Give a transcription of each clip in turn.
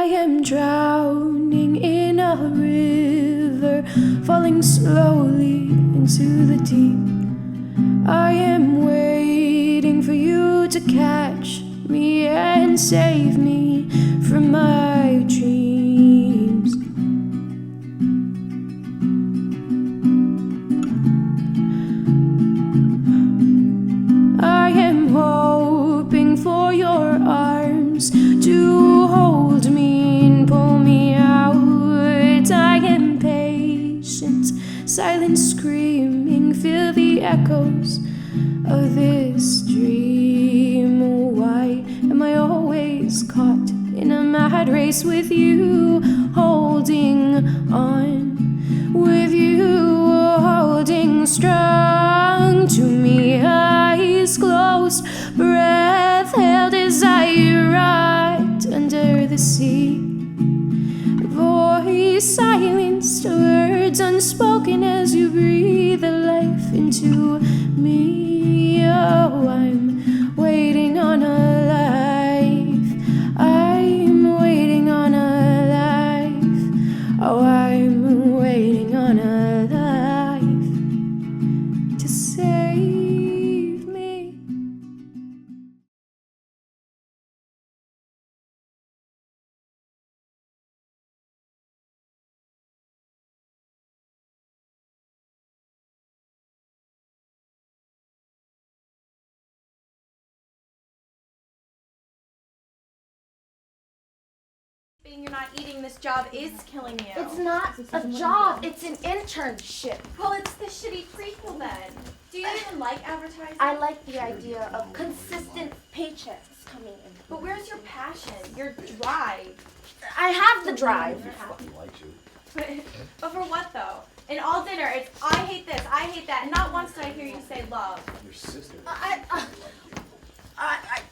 I am drowning in a river, falling slowly into the deep. I am waiting for you to catch me and save me from my dreams. I am hoping for your arms to hold me and pull me out. I am patient, silent screaming, feel the echoes of this dream. Why am I always caught in a mad race with you, holding on, with you holding strong to me, eyes closed, breath held as I rot under the sea. Voice silenced, words unspoken as you breathe a life into me. Oh, I'm waiting on a life. I'm waiting on a life. Oh, I'm waiting on a life to save me. You're not eating this job is killing you. It's not a job, it's an internship. Well, it's the shitty prequel then. Do you even like advertising? I like the idea of consistent paychecks coming in. But where's your passion, your drive? I have the drive. But for what though? In all dinner, it's I hate this, I hate that, and not once did I hear you say love. Your sister.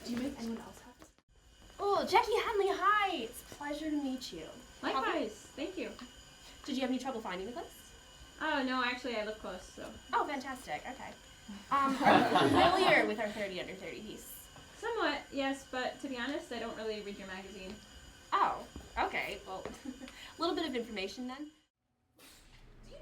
Do you make anyone else happy? Oh, Jackie Hadley, hi. It's a pleasure to meet you. Likewise, thank you. Did you have any trouble finding the place? Oh, no, actually, I live close, so. Oh, fantastic. Okay. Are you familiar with our 30 under 30 piece? Somewhat, yes, but to be honest, I don't really read your magazine. Oh, okay. Well, a little bit of information then.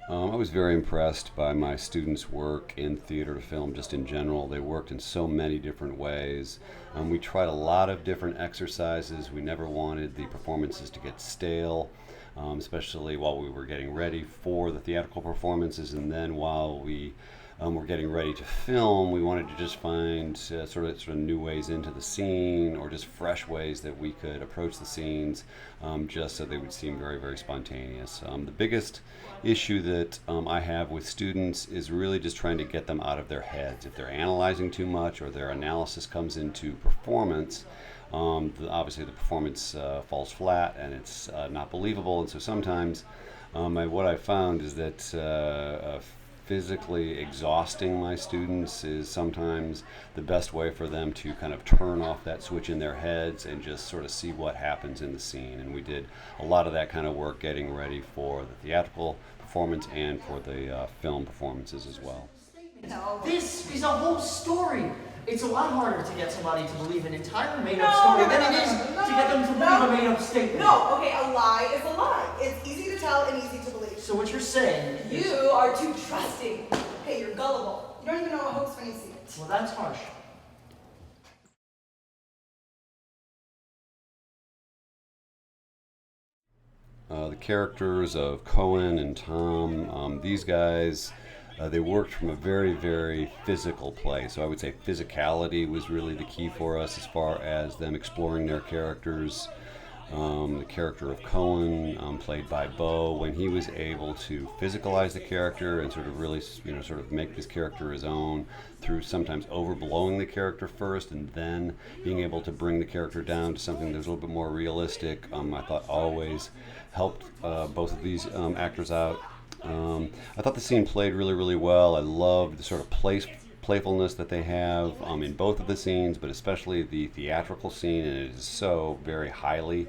I was very impressed by my students' work in theater to film, just in general. They worked in so many different ways. We tried a lot of different exercises. We never wanted the performances to get stale, especially while we were getting ready for the theatrical performances, and then while we were getting ready to film, we wanted to just find sort of new ways into the scene, or just fresh ways that we could approach the scenes, just so they would seem very, very spontaneous. The biggest issue that I have with students is really just trying to get them out of their heads. If they're analyzing too much, or their analysis comes into performance, obviously the performance falls flat and it's not believable. And so sometimes what I found is that physically exhausting my students is sometimes the best way for them to kind of turn off that switch in their heads and just sort of see what happens in the scene. And we did a lot of that kind of work getting ready for the theatrical performance and for the film performances as well. This is a whole story. It's a lot harder to get somebody to believe an entire made-up story than it is to get them to believe a made-up statement. No, okay, a lie is a lie. It's easy to tell and easy to believe. So what you're saying is... You are too trusting. Okay, you're gullible. You don't even know a hoax when you see it. Well, that's harsh. The characters of Cohen and Tom, these guys, they worked from a very, very physical place. So I would say physicality was really the key for us as far as them exploring their characters. The character of Cohen, played by Bo, when he was able to physicalize the character and sort of really, sort of make this character his own through sometimes overblowing the character first and then being able to bring the character down to something that was a little bit more realistic, I thought always helped both of these actors out. I thought the scene played really, really well. I loved the sort of playfulness that they have in both of the scenes, but especially the theatrical scene, and it is so very highly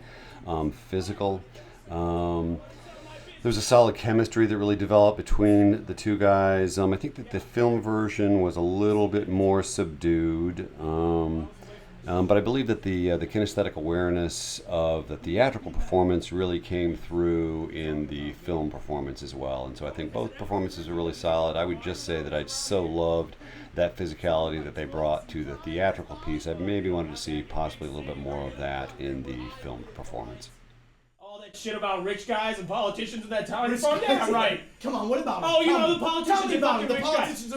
physical. There's a solid chemistry that really developed between the two guys. I think that the film version was a little bit more subdued. But I believe that the kinesthetic awareness of the theatrical performance really came through in the film performance as well. And so I think both performances are really solid. I would just say that I so loved that physicality that they brought to the theatrical piece. I maybe wanted to see possibly a little bit more of that in the film performance. All that shit about rich guys and politicians in that town. Yeah, right. Come on, what about them? Oh, you know the politicians are fucking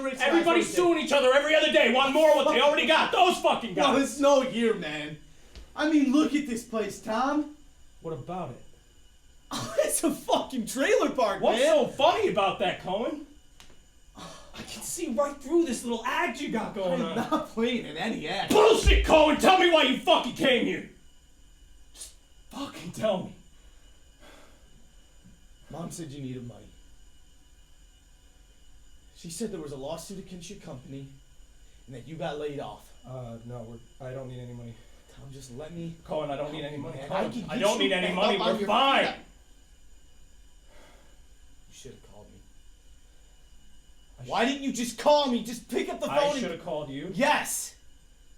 rich guys. Everybody's suing each other every other day. Want more of what they already got. Those fucking guys. No, it's no here, man. I mean, look at this place, Tom. What about it? Oh, it's a fucking trailer park, What's man. so funny about that, Cohen? I can see right through this little act you got going on. I'm not playing in any act. Bullshit, Cohen! Tell me why you fucking came here! Just fucking tell me. Mom said you needed money. She said there was a lawsuit against your company and that you got laid off. No, I don't need any money. Tom, just let me... Cohen, I don't need any money. Man, Cohen, I don't need any money. We're fine. You should have called me. Why didn't you just call me? Just pick up the phone. I should have called you. Yes.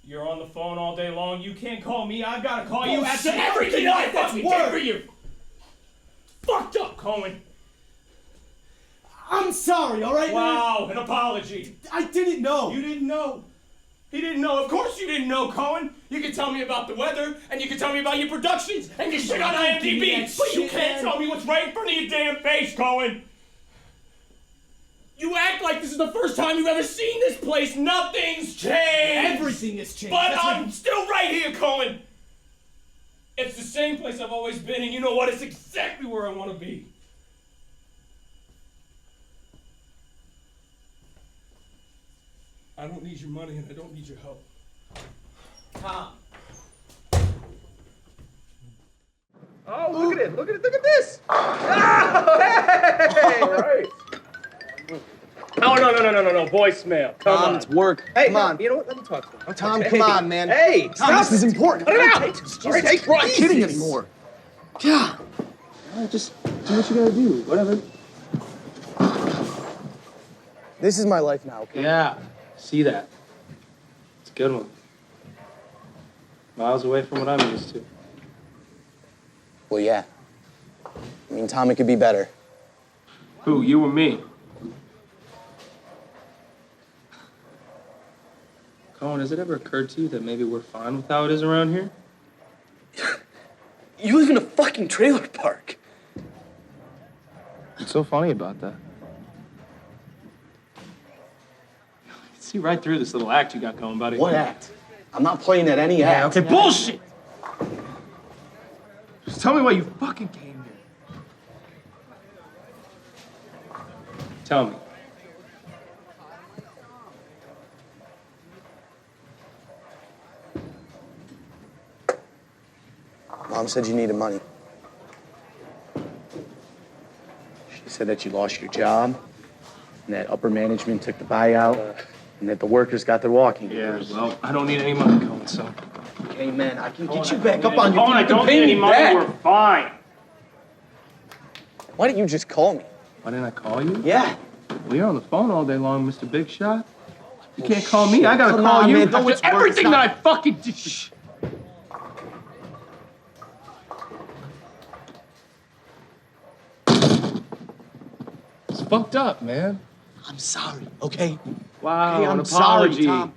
You're on the phone all day long. You can't call me. I've got to call you after Bullshit. everything I fucking That's did for you. Fucked up, Cohen. I'm sorry, all right? Wow, an apology. I didn't know. You didn't know. He didn't know. Of course you didn't know, Cohen. You can tell me about the weather, and you can tell me about your productions, and your shit on IMDb, but you can't tell me what's right in front of your damn face, Cohen. You act like this is the first time you've ever seen this place. Nothing's changed. Everything has changed. But I'm still right here, Cohen. It's the same place I've always been, and you know what? It's exactly where I want to be. I don't need your money, and I don't need your help. Tom. Oh, look at this! Oh, hey! All right. Oh, no, voicemail. Come on. It's work. Hey, come on. You know what? Let me talk to him. Tom, Hey. come on, man. Hey, Tom, stop this is important. Cut it out. I'm not kidding anymore. Yeah. Just do what you gotta do. Whatever. This is my life now, okay? Yeah, see that. It's a good one. Miles away from what I'm used to. Well, yeah. I mean, Tom, it could be better. Who, you or me? Cohen, has it ever occurred to you that maybe we're fine with how it is around here? You live in a fucking trailer park. What's so funny about that? I can see right through this little act you got going, buddy. What act? I'm not playing at any act. Okay, bullshit! Just tell me why you fucking came here. Tell me. Mom said you needed money. She said that you lost your job, and that upper management took the buyout, and that the workers got their walking Yeah, orders. well, I don't need any money, Cohen, so. Hey, man, I can get you back up on your Cohen, I feet. You don't can need pay any me money, back. we're fine. Why didn't you just call me? Why didn't I call you? Yeah. Well, you're on the phone all day long, Mr. Big Shot. You can't call me. I gotta Come call on, you. man. No, After it's work. everything It's that not- I fucking did. It's fucked up, man. I'm sorry, okay? Wow, Hey, an I'm apology. sorry, Tom.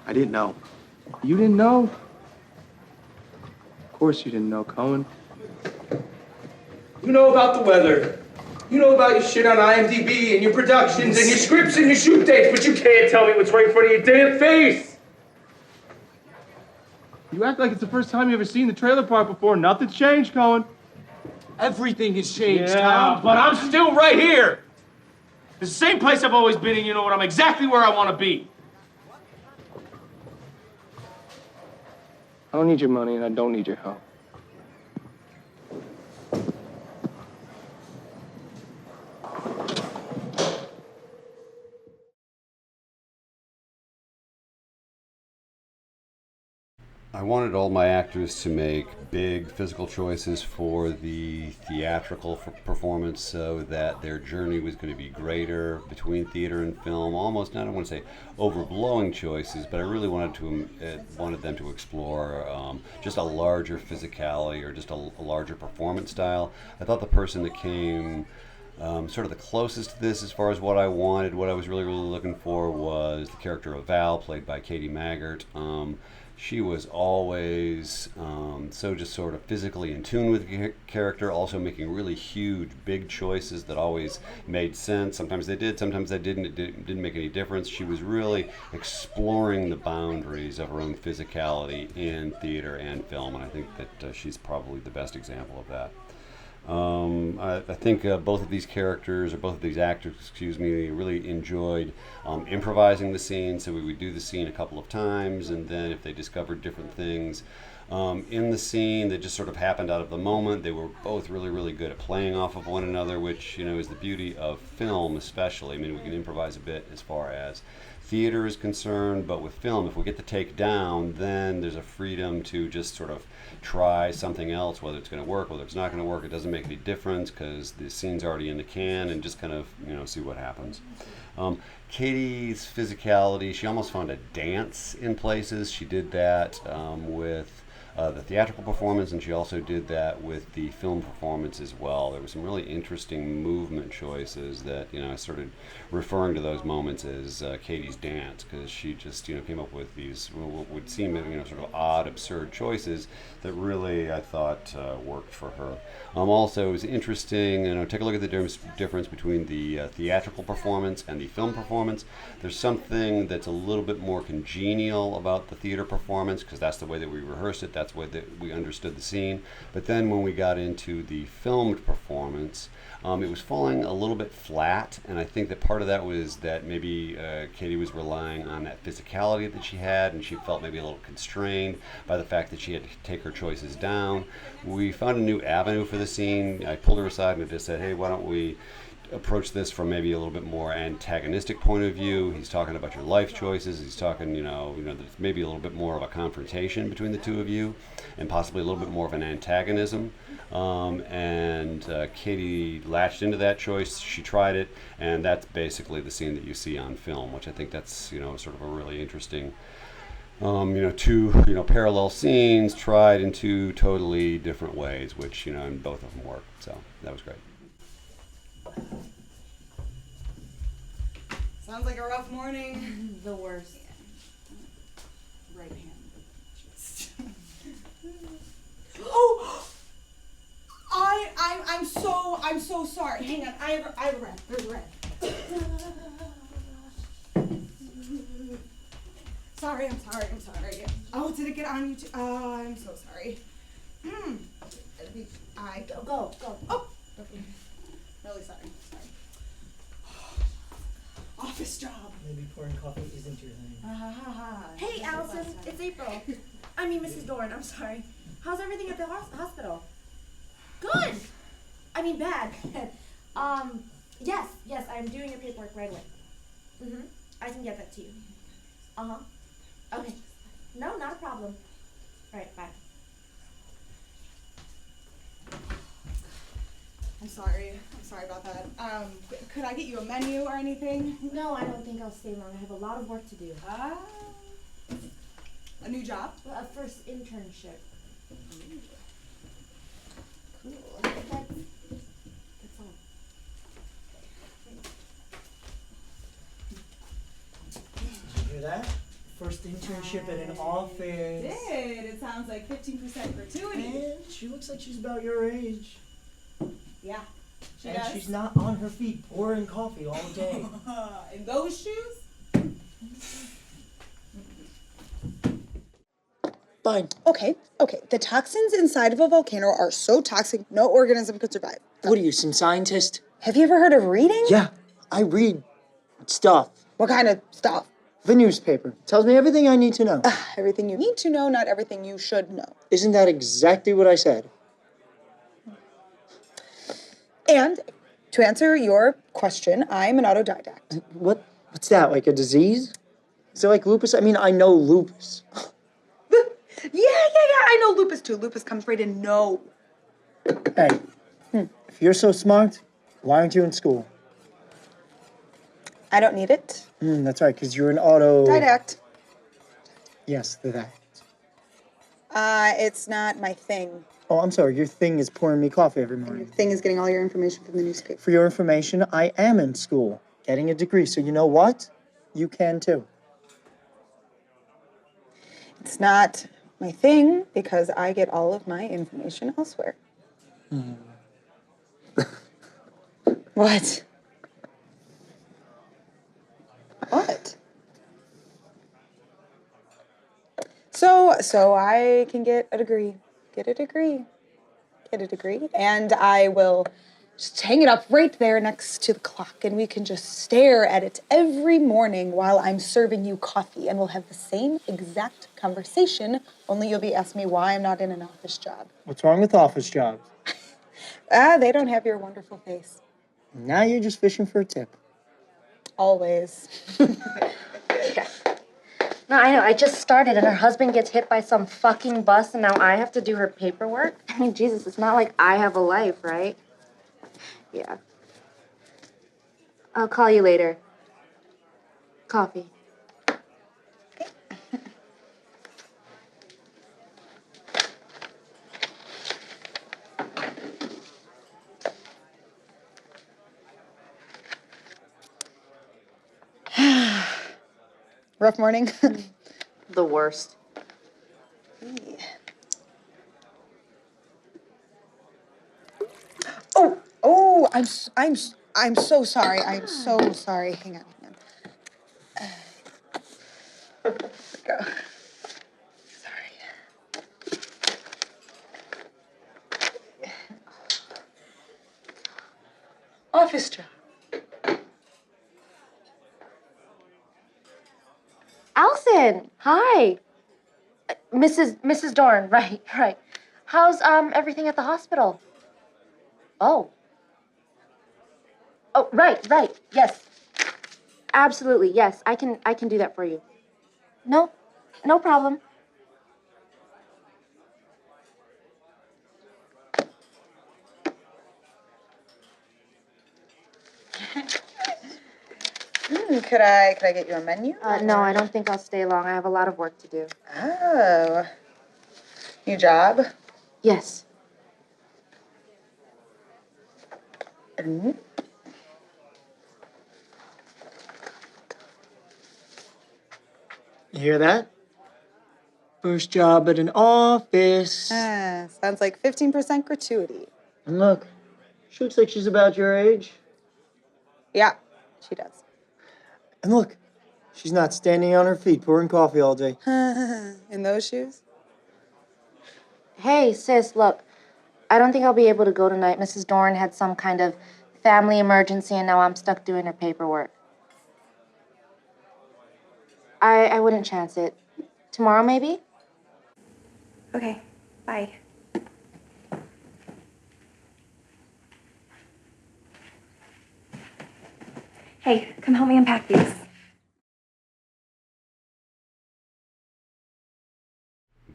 I didn't know. You didn't know? Of course you didn't know, Cohen. You know about the weather. You know about your shit on IMDb and your productions and your scripts and your shoot dates, but you can't tell me what's right in front of your damn face. You act like it's the first time you ever seen the trailer park before. Nothing's changed, Cohen. Everything has changed, Yeah, Tom. but I'm still right here. It's the same place I've always been, and you know what? I'm exactly where I want to be. I don't need your money, and I don't need your help. I wanted all my actors to make big physical choices for the theatrical performance so that their journey was going to be greater between theater and film. Almost, I don't want to say overblowing choices, but I really wanted them to explore just a larger physicality or just a larger performance style. I thought the person that came sort of the closest to this as far as what I wanted, what I was really looking for was the character of Val, played by Katie Maggart. She was always so just sort of physically in tune with the character, also making really huge, big choices that always made sense. Sometimes they did, sometimes they didn't. It didn't make any difference. She was really exploring the boundaries of her own physicality in theater and film, and I think that she's probably the best example of that. I think both of these characters, or both of these actors, really enjoyed improvising the scene. So we would do the scene a couple of times, and then if they discovered different things in the scene that just sort of happened out of the moment, they were both really good at playing off of one another, which is the beauty of film, especially. I mean, we can improvise a bit as far as theater is concerned, but with film, if we get the take down, then there's a freedom to just sort of try something else, whether it's going to work, whether it's not going to work. It doesn't make any difference because the scene's already in the can, and just kind of see what happens. Katie's physicality, she almost found a dance in places. She did that with the theatrical performance, and she also did that with the film performance as well. There were some really interesting movement choices that I started referring to those moments as Katie's dance, because she just came up with these what would seem sort of odd, absurd choices that really I thought worked for her. Also, it was interesting. Take a look at the difference between the theatrical performance and the film performance. There's something that's a little bit more congenial about the theater performance because that's the way that we rehearsed it. That's the way that we understood the scene. But then when we got into the filmed performance, it was falling a little bit flat, and I think that part of that was that maybe Katie was relying on that physicality that she had, and she felt maybe a little constrained by the fact that she had to take her choices down. We found a new avenue for the scene. I pulled her aside and I just said, hey, why don't we approach this from maybe a little bit more antagonistic point of view. He's talking about your life choices. He's talking, there's maybe a little bit more of a confrontation between the two of you, and possibly a little bit more of an antagonism. And Katie latched into that choice. She tried it, and that's basically the scene that you see on film, which I think that's sort of a really interesting. Two parallel scenes tried in two totally different ways, which and both of them worked. So that was great. Sounds like a rough morning. The worst. Right hand. Oh! I'm so sorry. Hang on, I have a red. There's a red. I'm sorry. Oh, did it get on you too? Oh, I'm so sorry. Go. Oh, okay. Really sorry. Office job. Maybe pouring coffee isn't your thing. Hey, Allison, it's April. I mean, Mrs. Dorn, I'm sorry. How's everything at the hospital? Good. I mean, bad. Yes, I'm doing your paperwork right away. I can get that to you. Okay. No, not a problem. All right, bye. I'm sorry about that. Could I get you a menu or anything? No, I don't think I'll stay long. I have a lot of work to do. A new job? Well, a first internship. Cool. That's all. Did you hear that? First internship at an office. It sounds like 15% gratuity. And she looks like she's about your age. Yeah. And she's not on her feet pouring coffee all day. In those shoes? Fine. Okay. The toxins inside of a volcano are so toxic, no organism could survive. What are you, some scientist? Have you ever heard of reading? Yeah, I read stuff. What kind of stuff? The newspaper. Tells me everything I need to know. Everything you need to know, not everything you should know. Isn't that exactly what I said? And to answer your question, I'm an autodidact. What's that, like a disease? Is it like lupus? I mean, I know lupus. Yeah, know Lupus too. Lupus comes right in. No. Hey, if you're so smart, why aren't you in school? I don't need it. That's right, because you're an auto... Didact. Yes, that. It's not my thing. Oh, I'm sorry. Your thing is pouring me coffee every And morning. your thing is getting all your information from the newspaper. For your information, I am in school, getting a degree. So you know what? You can too. It's not my thing because I get all of my information elsewhere. What? What? So I can get a degree. Get a degree. And I will just hang it up right there next to the clock, and we can just stare at it every morning while I'm serving you coffee, and we'll have the same exact conversation, only you'll be asking me why I'm not in an office job. What's wrong with office jobs? They don't have your wonderful face. Now you're just fishing for a tip. Always. Yeah. No, I know. I just started and her husband gets hit by some fucking bus and now I have to do her paperwork. I mean, Jesus, it's not like I have a life, right? Yeah. I'll call you later. Coffee. Rough morning? The worst. Oh, I'm so sorry. I'm so sorry. Hang on. There we go. Sorry. Office job. Allison, hi. Mrs. Dorn, right. How's everything at the hospital? Oh, right. Yes. Absolutely. Yes. I can do that for you. No problem. Could I get you a menu? No, I don't think I'll stay long. I have a lot of work to do. Oh. New job? Yes. You hear that? First job at an office. Sounds like 15% gratuity. And look, she looks like she's about your age. Yeah, she does. And look, she's not standing on her feet pouring coffee all day. In those shoes? Hey, sis, look. I don't think I'll be able to go tonight. Mrs. Dorn had some kind of family emergency, and now I'm stuck doing her paperwork. I wouldn't chance it. Tomorrow, maybe? Okay, bye. Hey, come help me unpack these.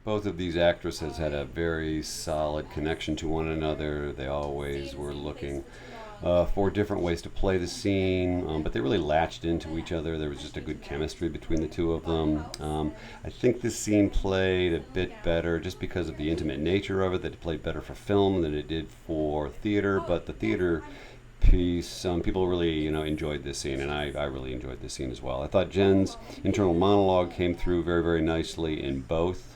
Both of these actresses had a very solid connection to one another. They always were looking for different ways to play the scene, but they really latched into each other. There was just a good chemistry between the two of them. I think this scene played a bit better just because of the intimate nature of it, that it played better for film than it did for theater, but the theater piece, people really enjoyed this scene, and I really enjoyed this scene as well. I thought Jen's internal monologue came through very, very nicely in both.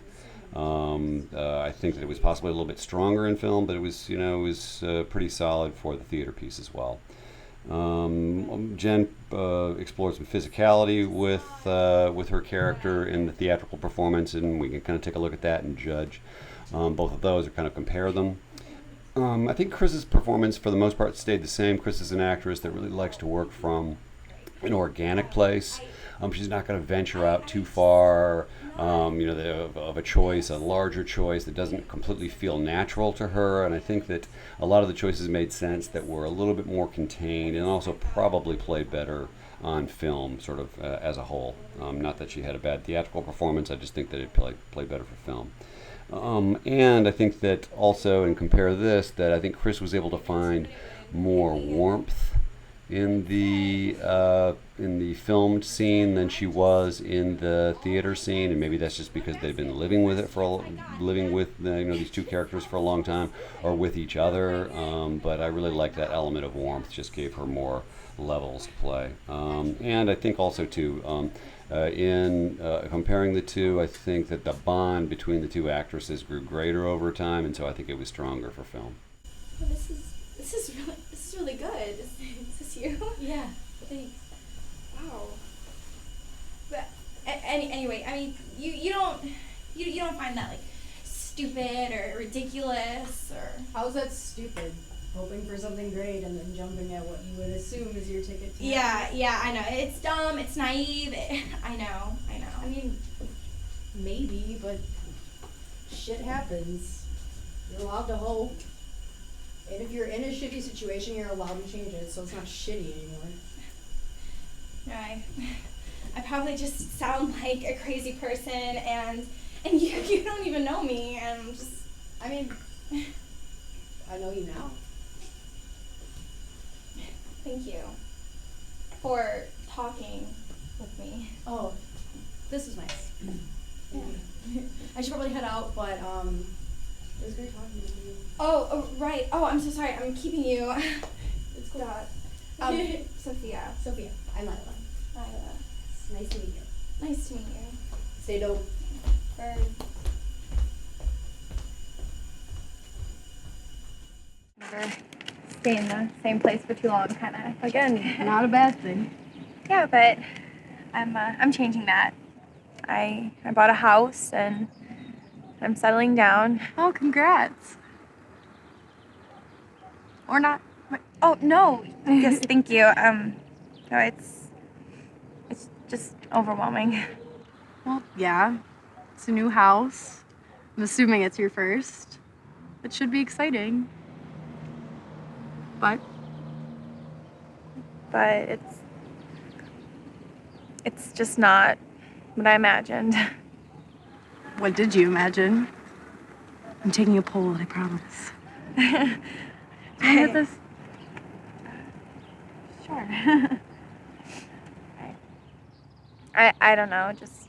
I think that it was possibly a little bit stronger in film, but it was pretty solid for the theater piece as well. Jen explored some physicality with her character in the theatrical performance, and we can kind of take a look at that and judge both of those or kind of compare them. I think Chris's performance, for the most part, stayed the same. Chris is an actress that really likes to work from an organic place. She's not going to venture out too far, of a choice, a larger choice that doesn't completely feel natural to her. And I think that a lot of the choices made sense that were a little bit more contained and also probably played better on film, sort of as a whole. Not that she had a bad theatrical performance, I just think that it played better for film. And I think that also, and compare this, that I think Chris was able to find more warmth in the filmed scene than she was in the theater scene, and maybe that's just because they've been living with these two characters for a long time, or with each other. But I really like that element of warmth; just gave her more levels to play. And I think also too, in comparing the two, I think that the bond between the two actresses grew greater over time, and so I think it was stronger for film. Oh, this is really good. Is this you? Yeah. Thanks. Wow. But anyway, I mean, you don't find that like stupid or ridiculous or? How's that stupid? Hoping for something great and then jumping at what you would assume is your ticket to Yeah, I know. It's dumb, it's naive. I know. I mean, maybe, but shit happens. You're allowed to hope. And if you're in a shitty situation, you're allowed to change it, so it's not shitty anymore. I probably just sound like a crazy person, and you don't even know me, and I'm just. I mean, I know you now. Thank you for talking with me. Oh, this was nice. Yeah. I should probably head out, but it was great talking to you. Oh, right. Oh, I'm so sorry. I'm keeping you. It's cool. Sophia. Sophia. I'm Lila. Lila. It's nice to meet you. Nice to meet you. Stay dope. Bird. Never stay in the same place for too long, kind of. Again, not a bad thing. Yeah, but I'm changing that. I bought a house and I'm settling down. Oh, congrats. Or not. Oh no! Yes, thank you. No, it's just overwhelming. Well, yeah. It's a new house. I'm assuming it's your first. It should be exciting. But it's just not what I imagined. what did you imagine? I'm taking a poll, I promise. Can I get this? Sure. I don't know, just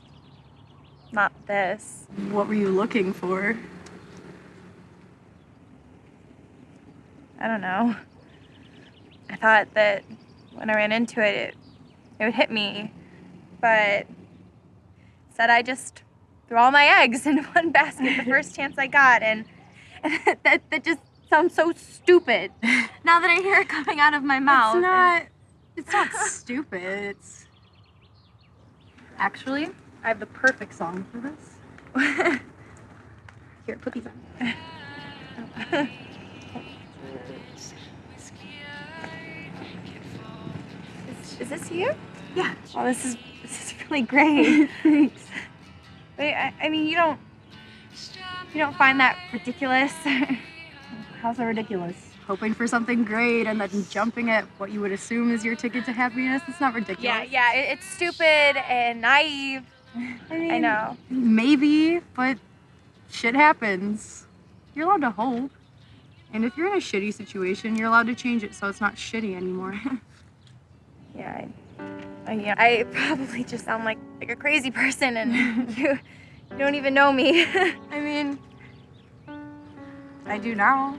not this. What were you looking for? I don't know. I thought that when I ran into it, it would hit me, but instead I just threw all my eggs in one basket the first chance I got, and that just sounds so stupid. Now that I hear it coming out of my mouth. It's not stupid. It's actually, I have the perfect song for this. Here, put these on. Is this you? Yeah. Well, this is really great. Thanks. Wait, I mean, you don't find that ridiculous? How's that ridiculous? Hoping for something great and then jumping at what you would assume is your ticket to happiness. It's not ridiculous. Yeah, it's stupid and naive. I know. Maybe, but shit happens. You're allowed to hope. And if you're in a shitty situation, you're allowed to change it so it's not shitty anymore. Yeah, I probably just sound like a crazy person, and you don't even know me. I mean, I do now.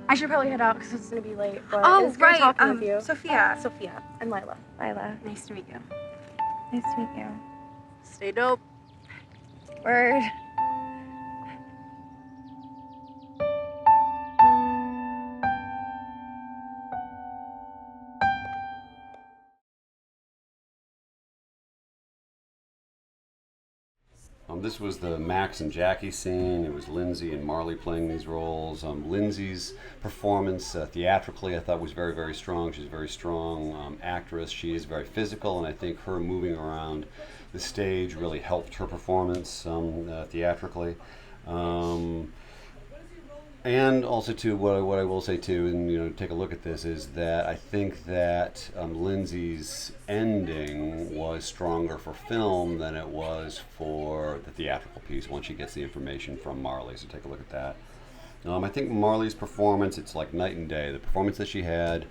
I should probably head out because it's gonna be late. But Oh, it's great right. talking with you. Sophia. Sophia. I'm Lila. Lila. Nice to meet you. Nice to meet you. Stay dope. Word. This was the Max and Jackie scene. It was Lindsay and Marley playing these roles. Lindsay's performance theatrically I thought was very, very strong. She's a very strong actress. She is very physical, and I think her moving around the stage really helped her performance theatrically. And also, too, what I will say, too, and take a look at this, is that I think that Lindsay's ending was stronger for film than it was for the theatrical piece once she gets the information from Marley. So take a look at that. I think Marley's performance, it's like night and day. The performance that she had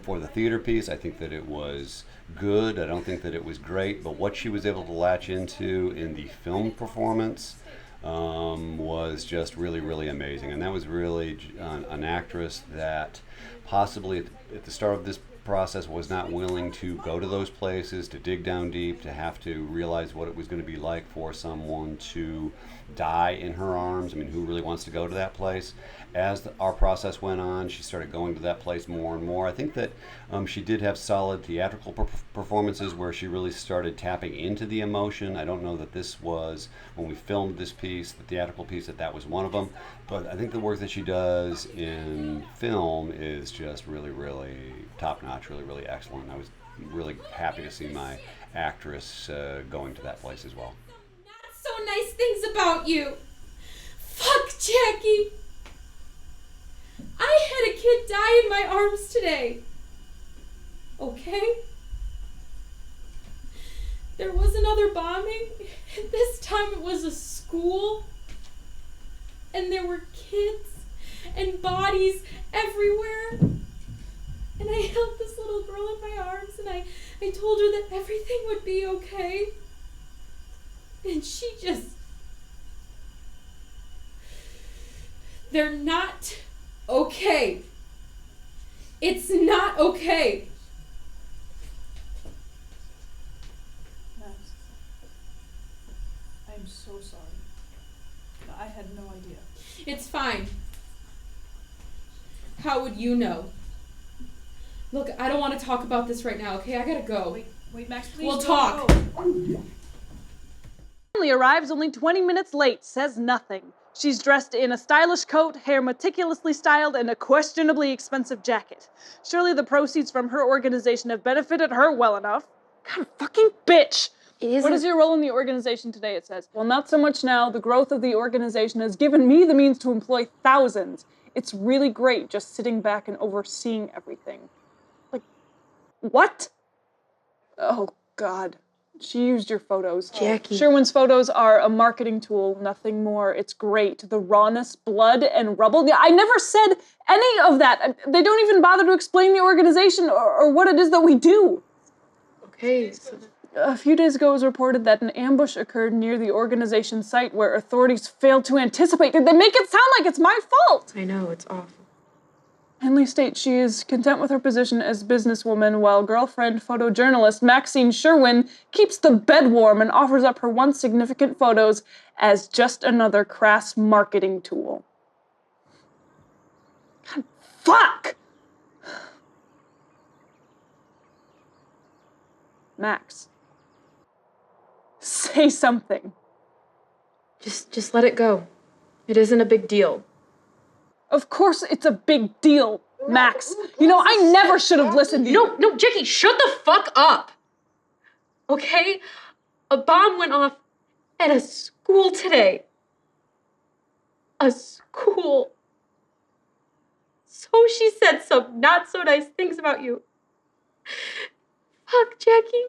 for the theater piece, I think that it was good. I don't think that it was great, but what she was able to latch into in the film performance was just really, really amazing. And that was really an actress that possibly at the start of this process was not willing to go to those places, to dig down deep, to have to realize what it was going to be like for someone to die in her arms. I mean, who really wants to go to that place? As our process went on, she started going to that place more and more. I think that she did have solid theatrical performances where she really started tapping into the emotion. I don't know that this was, when we filmed this piece, the theatrical piece, that was one of them. But I think the work that she does in film is just really, really top-notch, really, really excellent. I was really happy to see my actress going to that place as well. Not so nice things about you. Fuck, Jackie. I had a kid die in my arms today. Okay? There was another bombing, and this time it was a school. And there were kids and bodies everywhere. And I held this little girl in my arms, and I told her that everything would be okay. And she just... They're not okay. It's not okay. Max, I'm so sorry. I had no idea. It's fine. How would you know? Look, I don't want to talk about this right now, okay? I gotta go. Wait, Max, please. We'll talk. Family arrives only 20 minutes late, says nothing. She's dressed in a stylish coat, hair meticulously styled, and a questionably expensive jacket. Surely the proceeds from her organization have benefited her well enough. God, fucking bitch! What is your role in the organization today, it says? Well, not so much now. The growth of the organization has given me the means to employ thousands. It's really great just sitting back and overseeing everything. Like, what? Oh, God. She used your photos. Jackie. Sherwin's photos are a marketing tool, nothing more. It's great. The rawness, blood, and rubble. Yeah, I never said any of that. They don't even bother to explain the organization or what it is that we do. Okay, so... A few days ago it was reported that an ambush occurred near the organization's site where authorities failed to anticipate. They make it sound like it's my fault! I know, it's awful. Henley states she is content with her position as businesswoman, while girlfriend photojournalist Maxine Sherwin keeps the bed warm and offers up her once significant photos as just another crass marketing tool. God, fuck! Max. Say something. Just let it go. It isn't a big deal. Of course it's a big deal, Max. I never should have listened to you. No, Jackie, shut the fuck up. Okay? A bomb went off at a school today. A school. So she said some not so nice things about you. Fuck, Jackie.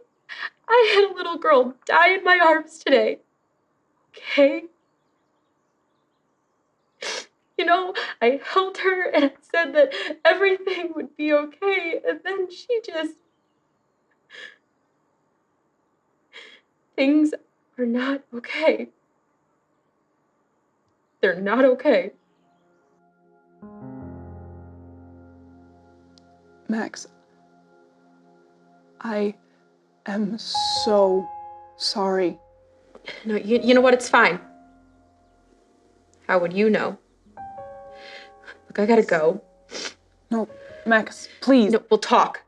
I had a little girl die in my arms today. Okay? I held her and said that everything would be okay, and then she just... Things are not okay. They're not okay. Max, I am so sorry. No, you know what? It's fine. How would you know? Look, I gotta go. No, Max, please. No, we'll talk.